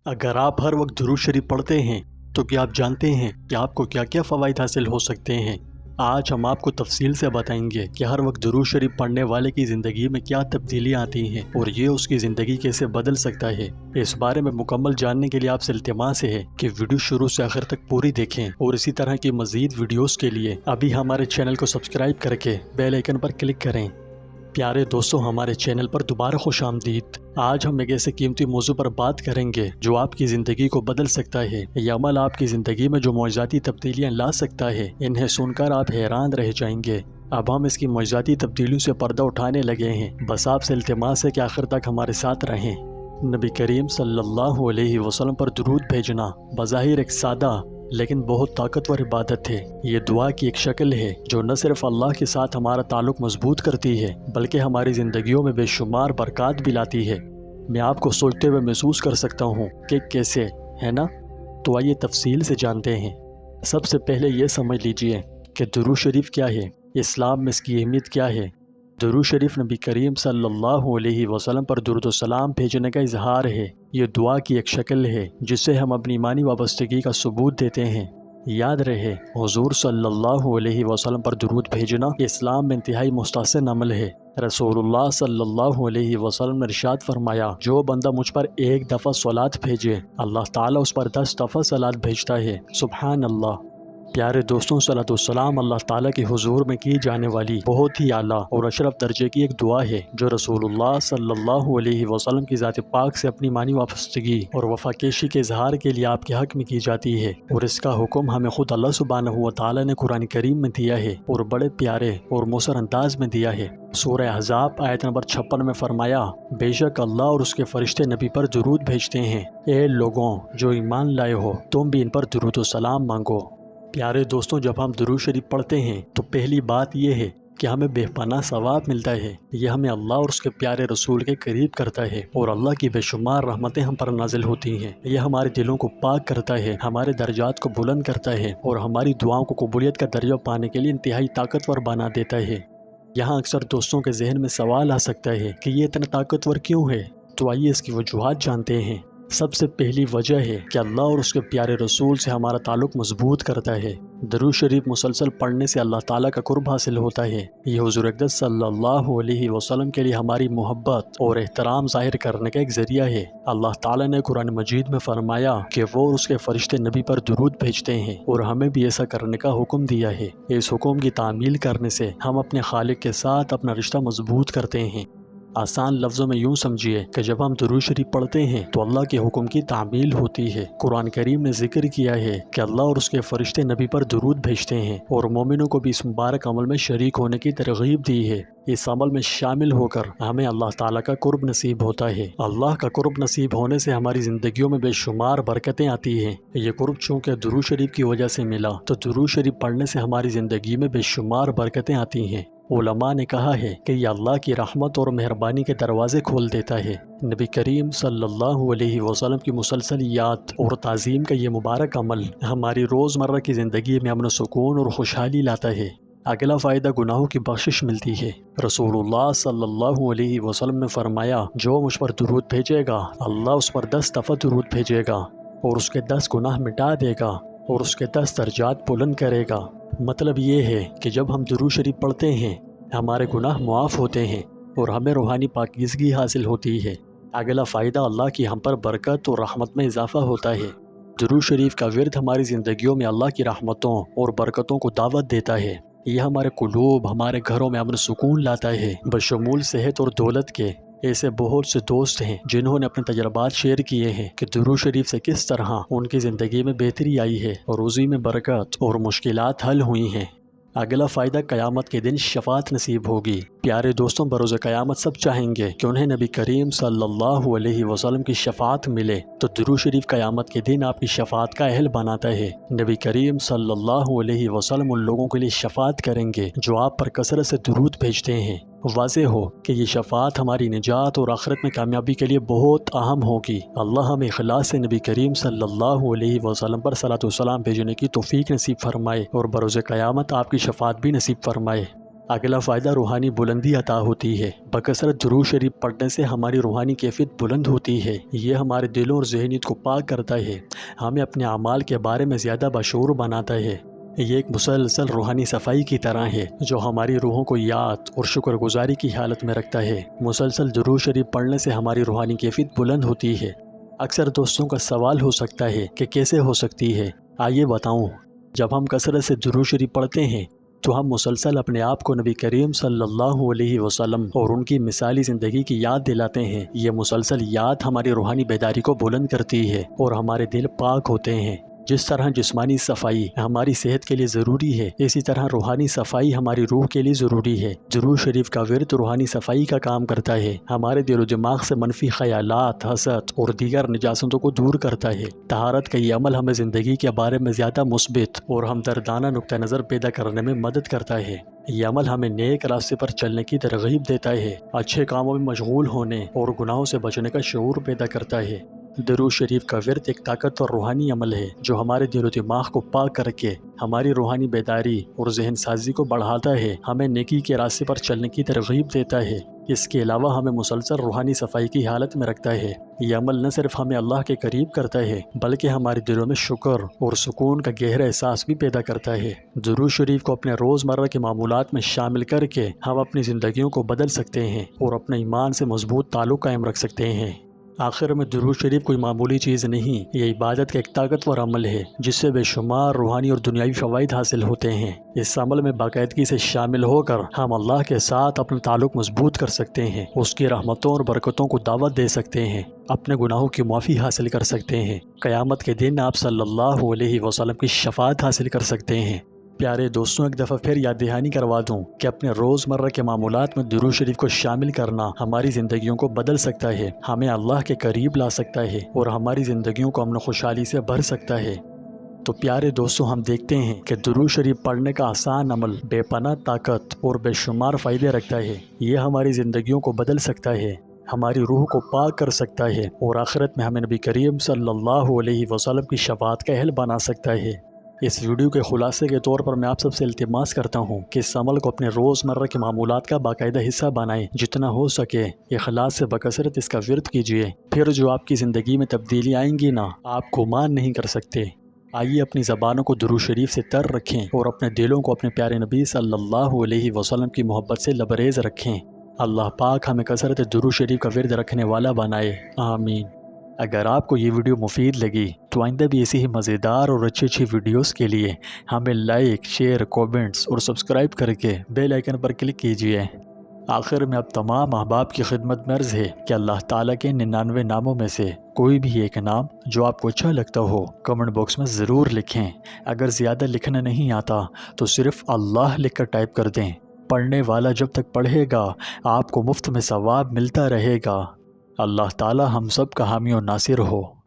اگر آپ ہر وقت درود شریف پڑھتے ہیں تو کیا آپ جانتے ہیں کہ آپ کو کیا کیا فوائد حاصل ہو سکتے ہیں؟ آج ہم آپ کو تفصیل سے بتائیں گے کہ ہر وقت درود شریف پڑھنے والے کی زندگی میں کیا تبدیلیاں آتی ہیں اور یہ اس کی زندگی کیسے بدل سکتا ہے۔ اس بارے میں مکمل جاننے کے لیے آپ سے التماس ہے کہ ویڈیو شروع سے آخر تک پوری دیکھیں، اور اسی طرح کی مزید ویڈیوز کے لیے ابھی ہمارے چینل کو سبسکرائب کر کے بیل آئیکن پر کلک کریں۔ پیارے دوستوں، ہمارے چینل پر دوبارہ خوش آمدید۔ آج ہم ایک ایسے قیمتی موضوع پر بات کریں گے جو آپ کی زندگی کو بدل سکتا ہے۔ یہ عمل آپ کی زندگی میں جو معجزاتی تبدیلیاں لا سکتا ہے، انہیں سن کر آپ حیران رہ جائیں گے۔ اب ہم اس کی معجزاتی تبدیلیوں سے پردہ اٹھانے لگے ہیں، بس آپ سے التماس ہے کہ آخر تک ہمارے ساتھ رہیں۔ نبی کریم صلی اللہ علیہ وسلم پر درود بھیجنا بظاہر ایک سادہ لیکن بہت طاقتور عبادت ہے۔ یہ دعا کی ایک شکل ہے جو نہ صرف اللہ کے ساتھ ہمارا تعلق مضبوط کرتی ہے بلکہ ہماری زندگیوں میں بے شمار برکات بھی لاتی ہے۔ میں آپ کو سوچتے ہوئے محسوس کر سکتا ہوں کہ کیسے، ہے نا؟ تو آئیے تفصیل سے جانتے ہیں۔ سب سے پہلے یہ سمجھ لیجئے کہ درود شریف کیا ہے، اسلام میں اس کی اہمیت کیا ہے۔ درود شریف نبی کریم صلی اللہ علیہ وسلم پر درود و سلام بھیجنے کا اظہار ہے۔ یہ دعا کی ایک شکل ہے جس سے ہم اپنی ایمانی وابستگی کا ثبوت دیتے ہیں۔ یاد رہے، حضور صلی اللہ علیہ وسلم پر درود بھیجنا اسلام میں انتہائی مستحسن عمل ہے۔ رسول اللہ صلی اللہ علیہ وسلم نے ارشاد فرمایا، جو بندہ مجھ پر ایک دفعہ صلوات بھیجے، اللہ تعالیٰ اس پر 10 دفعہ صلوات بھیجتا ہے۔ سبحان اللہ۔ پیارے دوستوں، صلاۃ والسلام اللہ تعالیٰ کے حضور میں کی جانے والی بہت ہی اعلیٰ اور اشرف درجے کی ایک دعا ہے جو رسول اللہ صلی اللہ علیہ وسلم کی ذات پاک سے اپنی معنی وابستگی اور وفاکیشی کے اظہار کے لیے آپ کے حق میں کی جاتی ہے، اور اس کا حکم ہمیں خود اللہ سبحانہ و تعالیٰ نے قرآن کریم میں دیا ہے اور بڑے پیارے اور مؤثر انداز میں دیا ہے۔ سورہ احزاب آیت نمبر 56 میں فرمایا، بے شک اللہ اور اس کے فرشتے نبی پر درود بھیجتے ہیں۔ اے لوگوں جو ایمان لائے ہو، تم بھی ان پر درود و سلام مانگو۔ پیارے دوستوں، جب ہم درود شریف پڑھتے ہیں تو پہلی بات یہ ہے کہ ہمیں بے پناہ ثواب ملتا ہے۔ یہ ہمیں اللہ اور اس کے پیارے رسول کے قریب کرتا ہے، اور اللہ کی بے شمار رحمتیں ہم پر نازل ہوتی ہیں۔ یہ ہمارے دلوں کو پاک کرتا ہے، ہمارے درجات کو بلند کرتا ہے، اور ہماری دعاؤں کو قبولیت کا درجہ پانے کے لیے انتہائی طاقتور بنا دیتا ہے۔ یہاں اکثر دوستوں کے ذہن میں سوال آ سکتا ہے کہ یہ اتنا طاقتور کیوں ہے؟ تو آئیے اس کی وجوہات جانتے ہیں۔ سب سے پہلی وجہ ہے کہ اللہ اور اس کے پیارے رسول سے ہمارا تعلق مضبوط کرتا ہے۔ درود شریف مسلسل پڑھنے سے اللہ تعالیٰ کا قرب حاصل ہوتا ہے۔ یہ حضور اقدس صلی اللہ علیہ وسلم کے لیے ہماری محبت اور احترام ظاہر کرنے کا ایک ذریعہ ہے۔ اللہ تعالیٰ نے قرآن مجید میں فرمایا کہ وہ اور اس کے فرشتے نبی پر درود بھیجتے ہیں، اور ہمیں بھی ایسا کرنے کا حکم دیا ہے۔ اس حکم کی تعمیل کرنے سے ہم اپنے خالق کے ساتھ اپنا رشتہ مضبوط کرتے ہیں۔ آسان لفظوں میں یوں سمجھیے کہ جب ہم درود شریف پڑھتے ہیں تو اللہ کے حکم کی تعمیل ہوتی ہے۔ قرآن کریم نے ذکر کیا ہے کہ اللہ اور اس کے فرشتے نبی پر درود بھیجتے ہیں، اور مومنوں کو بھی اس مبارک عمل میں شریک ہونے کی ترغیب دی ہے۔ اس عمل میں شامل ہو کر ہمیں اللہ تعالیٰ کا قرب نصیب ہوتا ہے۔ اللہ کا قرب نصیب ہونے سے ہماری زندگیوں میں بے شمار برکتیں آتی ہیں۔ یہ قرب چونکہ درود شریف کی وجہ سے ملا، تو درود شریف پڑھنے سے ہماری زندگی میں بے شمار برکتیں آتی ہیں۔ علماء نے کہا ہے کہ یہ اللہ کی رحمت اور مہربانی کے دروازے کھول دیتا ہے۔ نبی کریم صلی اللہ علیہ وسلم کی مسلسل یاد اور تعظیم کا یہ مبارک عمل ہماری روزمرہ کی زندگی میں امن و سکون اور خوشحالی لاتا ہے۔ اگلا فائدہ، گناہوں کی بخشش ملتی ہے۔ رسول اللہ صلی اللہ علیہ وسلم نے فرمایا، جو مجھ پر درود بھیجے گا، اللہ اس پر 10 دفعہ درود بھیجے گا، اور اس کے 10 گناہ مٹا دے گا، اور اس کے 10 درجات بلند کرے گا۔ مطلب یہ ہے کہ جب ہم درود شریف پڑھتے ہیں، ہمارے گناہ معاف ہوتے ہیں اور ہمیں روحانی پاکیزگی حاصل ہوتی ہے۔ اگلا فائدہ، اللہ کی ہم پر برکت اور رحمت میں اضافہ ہوتا ہے۔ درود شریف کا ورد ہماری زندگیوں میں اللہ کی رحمتوں اور برکتوں کو دعوت دیتا ہے۔ یہ ہمارے قلوب، ہمارے گھروں میں امن سکون لاتا ہے، بشمول صحت اور دولت کے۔ ایسے بہت سے دوست ہیں جنہوں نے اپنے تجربات شیئر کیے ہیں کہ درود شریف سے کس طرح ان کی زندگی میں بہتری آئی ہے، اور روزی میں برکت اور مشکلات حل ہوئی ہیں۔ اگلا فائدہ، قیامت کے دن شفاعت نصیب ہوگی۔ پیارے دوستوں، بروز قیامت سب چاہیں گے کہ انہیں نبی کریم صلی اللہ علیہ وسلم کی شفاعت ملے، تو درود شریف قیامت کے دن آپ کی شفاعت کا اہل بناتا ہے۔ نبی کریم صلی اللہ علیہ وسلم ان لوگوں کے لیے شفاعت کریں گے جو آپ پر کثرت سے درود بھیجتے ہیں۔ واضح ہو کہ یہ شفاعت ہماری نجات اور آخرت میں کامیابی کے لیے بہت اہم ہوگی۔ اللہ ہمیں اخلاص سے نبی کریم صلی اللہ علیہ وسلم پر صلاۃ و سلام بھیجنے کی توفیق نصیب فرمائے، اور بروز قیامت آپ کی شفاعت بھی نصیب فرمائے۔ اگلا فائدہ روحانی بلندی عطا ہوتی ہے۔ بکثرت درود شریف پڑھنے سے ہماری روحانی کیفیت بلند ہوتی ہے۔ یہ ہمارے دلوں اور ذہنیت کو پاک کرتا ہے، ہمیں اپنے اعمال کے بارے میں زیادہ بشعور بناتا ہے۔ یہ ایک مسلسل روحانی صفائی کی طرح ہے جو ہماری روحوں کو یاد اور شکر گزاری کی حالت میں رکھتا ہے۔ مسلسل درود شریف پڑھنے سے ہماری روحانی کیفیت بلند ہوتی ہے۔ اکثر دوستوں کا سوال ہو سکتا ہے کہ کیسے ہو سکتی ہے؟ آئیے بتاؤں۔ جب ہم کثرت سے درود شریف پڑھتے ہیں تو ہم مسلسل اپنے آپ کو نبی کریم صلی اللہ علیہ وسلم اور ان کی مثالی زندگی کی یاد دلاتے ہیں۔ یہ مسلسل یاد ہماری روحانی بیداری کو بلند کرتی ہے اور ہمارے دل پاک ہوتے ہیں۔ جس طرح جسمانی صفائی ہماری صحت کے لیے ضروری ہے، اسی طرح روحانی صفائی ہماری روح کے لیے ضروری ہے۔ درود شریف کا ورد روحانی صفائی کا کام کرتا ہے، ہمارے دل و دماغ سے منفی خیالات، حسد اور دیگر نجاستوں کو دور کرتا ہے۔ طہارت کا یہ عمل ہمیں زندگی کے بارے میں زیادہ مثبت اور ہمدردانہ نقطہ نظر پیدا کرنے میں مدد کرتا ہے۔ یہ عمل ہمیں نیک راستے پر چلنے کی ترغیب دیتا ہے، اچھے کاموں میں مشغول ہونے اور گناہوں سے بچنے کا شعور پیدا کرتا ہے۔ درود شریف کا ورد ایک طاقتور روحانی عمل ہے جو ہمارے دل و دماغ کو پاک کر کے ہماری روحانی بیداری اور ذہن سازی کو بڑھاتا ہے، ہمیں نیکی کے راستے پر چلنے کی ترغیب دیتا ہے۔ اس کے علاوہ ہمیں مسلسل روحانی صفائی کی حالت میں رکھتا ہے۔ یہ عمل نہ صرف ہمیں اللہ کے قریب کرتا ہے بلکہ ہمارے دلوں میں شکر اور سکون کا گہرا احساس بھی پیدا کرتا ہے۔ درود شریف کو اپنے روزمرہ کے معمولات میں شامل کر کے ہم اپنی زندگیوں کو بدل سکتے ہیں اور اپنے ایمان سے مضبوط تعلق قائم رکھ سکتے ہیں۔ آخر میں درود شریف کوئی معمولی چیز نہیں، یہ عبادت کا ایک طاقتور عمل ہے جس سے بے شمار روحانی اور دنیاوی فوائد حاصل ہوتے ہیں۔ اس عمل میں باقاعدگی سے شامل ہو کر ہم اللہ کے ساتھ اپنا تعلق مضبوط کر سکتے ہیں، اس کی رحمتوں اور برکتوں کو دعوت دے سکتے ہیں، اپنے گناہوں کی معافی حاصل کر سکتے ہیں، قیامت کے دن آپ صلی اللہ علیہ وسلم کی شفاعت حاصل کر سکتے ہیں۔ پیارے دوستوں، ایک دفعہ پھر یاد دہانی کروا دوں کہ اپنے روزمرہ کے معمولات میں درود شریف کو شامل کرنا ہماری زندگیوں کو بدل سکتا ہے، ہمیں اللہ کے قریب لا سکتا ہے اور ہماری زندگیوں کو امن و خوشحالی سے بھر سکتا ہے۔ تو پیارے دوستوں، ہم دیکھتے ہیں کہ درود شریف پڑھنے کا آسان عمل بے پناہ طاقت اور بے شمار فائدے رکھتا ہے۔ یہ ہماری زندگیوں کو بدل سکتا ہے، ہماری روح کو پاک کر سکتا ہے اور آخرت میں ہمیں نبی کریم صلی اللہ علیہ وسلم کی شفاعت کا اہل بنا سکتا ہے۔ اس ویڈیو کے خلاصے کے طور پر میں آپ سب سے التماس کرتا ہوں کہ اس عمل کو اپنے روزمرہ کے معمولات کا باقاعدہ حصہ بنائیں، جتنا ہو سکے اخلاص سے بکثرت اس کا ورد کیجیے، پھر جو آپ کی زندگی میں تبدیلی آئیں گی نا، آپ گمان نہیں کر سکتے۔ آئیے اپنی زبانوں کو درود شریف سے تر رکھیں اور اپنے دلوں کو اپنے پیارے نبی صلی اللہ علیہ وسلم کی محبت سے لبریز رکھیں۔ اللہ پاک ہمیں کثرت درود شریف کا ورد رکھنے والا بنائے، آمین۔ اگر آپ کو یہ ویڈیو مفید لگی تو آئندہ بھی ایسی ہی مزیدار اور اچھی ویڈیوز کے لیے ہمیں لائک، شیئر، کومنٹس اور سبسکرائب کر کے بیل آئیکن پر کلک کیجیے۔ آخر میں اب تمام احباب کی خدمت میں عرض ہے کہ اللہ تعالیٰ کے 99 ناموں میں سے کوئی بھی ایک نام جو آپ کو اچھا لگتا ہو کمنٹ باکس میں ضرور لکھیں۔ اگر زیادہ لکھنا نہیں آتا تو صرف اللہ لکھ کر ٹائپ کر دیں، پڑھنے والا جب تک پڑھے گا آپ کو مفت میں ثواب ملتا رہے گا۔ اللہ تعالیٰ ہم سب کا حامی و ناصر ہو۔